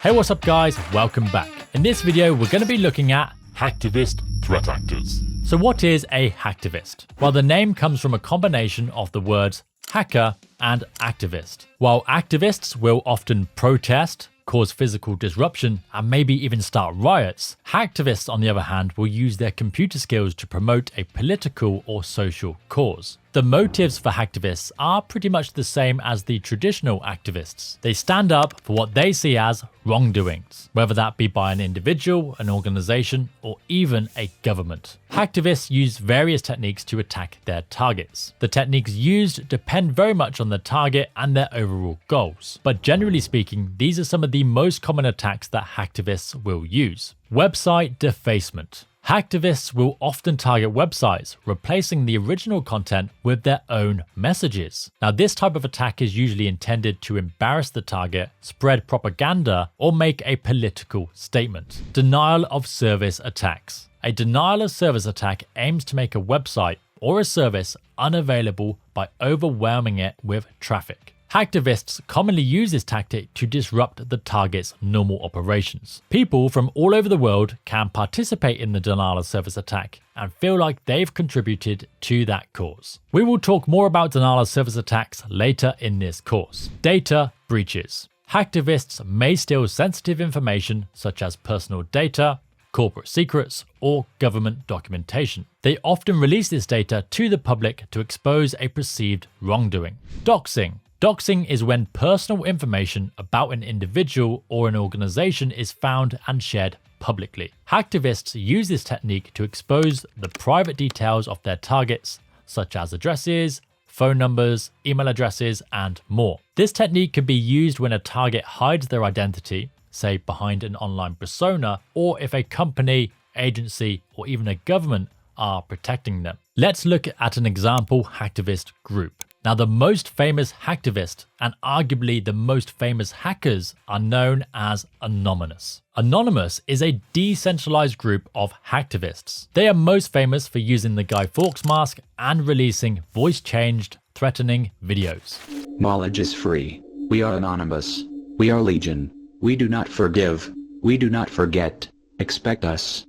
Hey, what's up guys? Welcome back. In this video, we're going to be looking at Hacktivist threat actors. So what is a hacktivist? Well, the name comes from a combination of the words hacker and activist. While activists will often protest, cause physical disruption, and maybe even start riots, hacktivists on the other hand will use their computer skills to promote a political or social cause. The motives for hacktivists are pretty much the same as the traditional activists. They stand up for what they see as wrongdoings, whether that be by an individual, an organization, or even a government. Hacktivists use various techniques to attack their targets. The techniques used depend very much on the target and their overall goals, but generally speaking, these are some of the most common attacks that hacktivists will use. Website defacement. Hacktivists will often target websites, replacing the original content with their own messages. Now, this type of attack is usually intended to embarrass the target, spread propaganda, or make a political statement. Denial of service attacks. A denial of service attack aims to make a website or a service unavailable by overwhelming it with traffic. Hacktivists commonly use this tactic to disrupt the target's normal operations. People from all over the world can participate in the denial of service attack and feel like they've contributed to that cause. We will talk more about denial of service attacks later in this course. Data breaches. Hacktivists may steal sensitive information such as personal data, corporate secrets, or government documentation. They often release this data to the public to expose a perceived wrongdoing. Doxing. Doxing is when personal information about an individual or an organization is found and shared publicly. Hacktivists use this technique to expose the private details of their targets, such as addresses, phone numbers, email addresses, and more. This technique can be used when a target hides their identity, say behind an online persona, or if a company, agency, or even a government are protecting them. Let's look at an example hacktivist group. Now, the most famous hacktivist and arguably the most famous hackers are known as Anonymous. Anonymous is a decentralized group of hacktivists. They are most famous for using the Guy Fawkes mask and releasing voice-changed, threatening videos. Knowledge is free. We are anonymous. We are legion. We do not forgive. We do not forget. Expect us.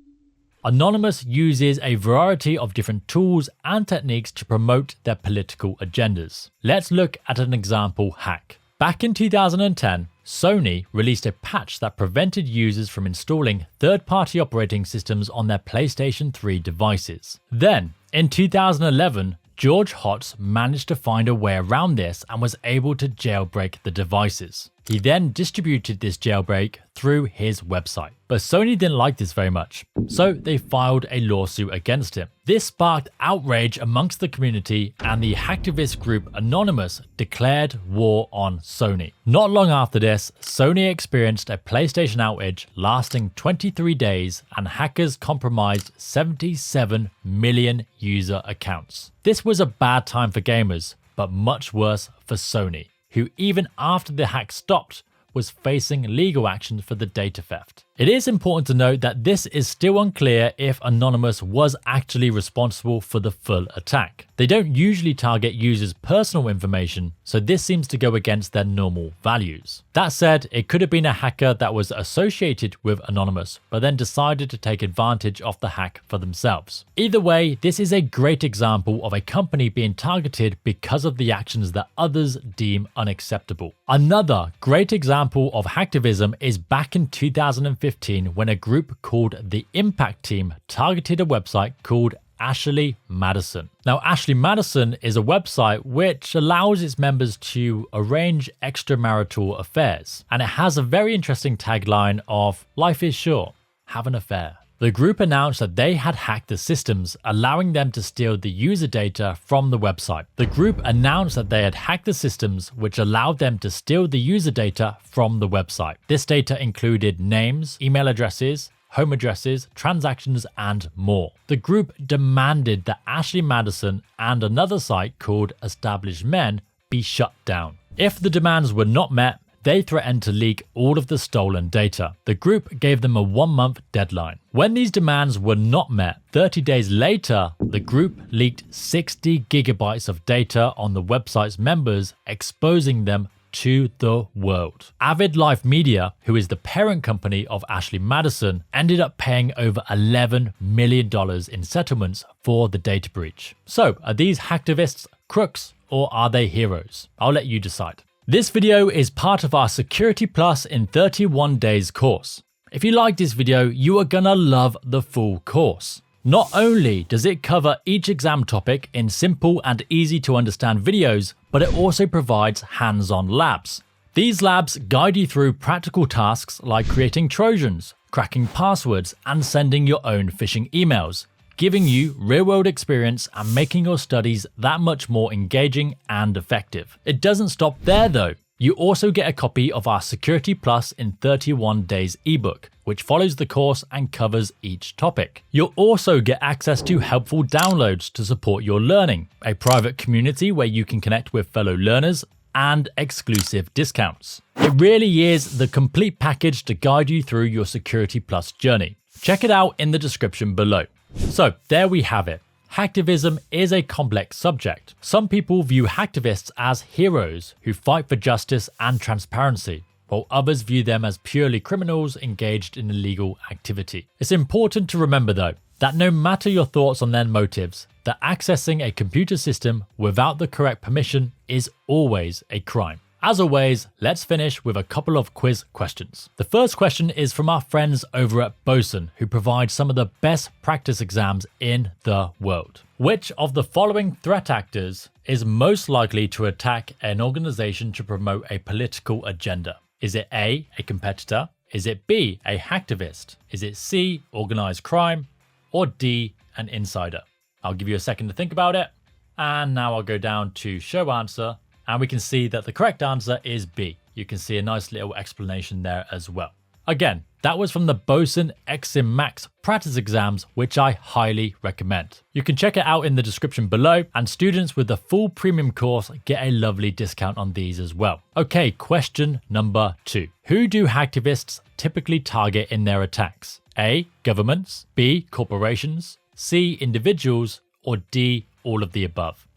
Anonymous uses a variety of different tools and techniques to promote their political agendas. Let's look at an example hack. Back in 2010, Sony released a patch that prevented users from installing third-party operating systems on their PlayStation 3 devices. Then, in 2011, George Hotz managed to find a way around this and was able to jailbreak the devices. He then distributed this jailbreak through his website. But Sony didn't like this very much, so they filed a lawsuit against him. This sparked outrage amongst the community, and the hacktivist group Anonymous declared war on Sony. Not long after this, Sony experienced a PlayStation outage lasting 23 days, and hackers compromised 77 million user accounts. This was a bad time for gamers, but much worse for Sony, who even after the hack stopped, was facing legal action for the data theft. It is important to note that this is still unclear if Anonymous was actually responsible for the full attack. They don't usually target users' personal information, so this seems to go against their normal values. That said, it could have been a hacker that was associated with Anonymous, but then decided to take advantage of the hack for themselves. Either way, this is a great example of a company being targeted because of the actions that others deem unacceptable. Another great example of hacktivism is back in 2015 when a group called the Impact Team targeted a website called Ashley Madison. Now, Ashley Madison is a website which allows its members to arrange extramarital affairs, and it has a very interesting tagline of "Life is short, have an affair." The group announced that they had hacked the systems, allowing them to steal the user data from the website. The group announced that they had hacked the systems, which allowed them to steal the user data from the website. This data included names, email addresses, home addresses, transactions, and more. The group demanded that Ashley Madison and another site called Established Men be shut down. If the demands were not met, they threatened to leak all of the stolen data. The group gave them a 1-month deadline. When these demands were not met, 30 days later, the group leaked 60 gigabytes of data on the website's members, exposing them to the world. Avid Life Media, who is the parent company of Ashley Madison, ended up paying over $11 million in settlements for the data breach. So, are these hacktivists crooks or are they heroes? I'll let you decide. This video is part of our Security Plus in 31 Days course. If you like this video, you are gonna love the full course. Not only does it cover each exam topic in simple and easy to understand videos, but it also provides hands-on labs. These labs guide you through practical tasks like creating Trojans, cracking passwords, and sending your own phishing emails, giving you real-world experience and making your studies that much more engaging and effective. It doesn't stop there though. You also get a copy of our Security Plus in 31 Days ebook, which follows the course and covers each topic. You'll also get access to helpful downloads to support your learning, a private community where you can connect with fellow learners, and exclusive discounts. It really is the complete package to guide you through your Security Plus journey. Check it out in the description below. So there we have it. Hacktivism is a complex subject. Some people view hacktivists as heroes who fight for justice and transparency, while others view them as purely criminals engaged in illegal activity. It's important to remember though, that no matter your thoughts on their motives, that accessing a computer system without the correct permission is always a crime. As always, let's finish with a couple of quiz questions. The first question is from our friends over at BOSON, who provide some of the best practice exams in the world. Which of the following threat actors is most likely to attack an organization to promote a political agenda? Is it A, a competitor? Is it B, a hacktivist? Is it C, organized crime? Or D, an insider? I'll give you a second to think about it. And now I'll go down to show answer. And we can see that the correct answer is B. You can see a nice little explanation there as well. Again, that was from the BOSON Exim Max practice exams, which I highly recommend. You can check it out in the description below, and students with the full premium course get a lovely discount on these as well. Okay, question number 2. Who do hacktivists typically target in their attacks? A, governments, B, corporations, C, individuals, or D, all of the above?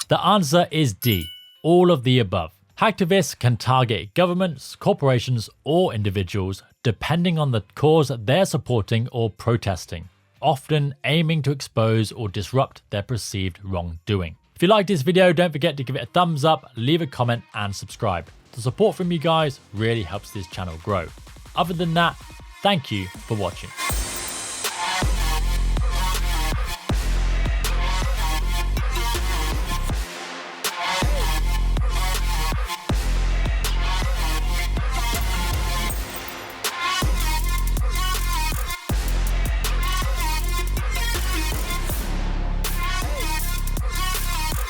The answer is D, all of the above. Hacktivists can target governments, corporations, or individuals depending on the cause they're supporting or protesting, often aiming to expose or disrupt their perceived wrongdoing. If you liked this video, don't forget to give it a thumbs up, leave a comment, and subscribe. The support from you guys really helps this channel grow. Other than that, thank you for watching.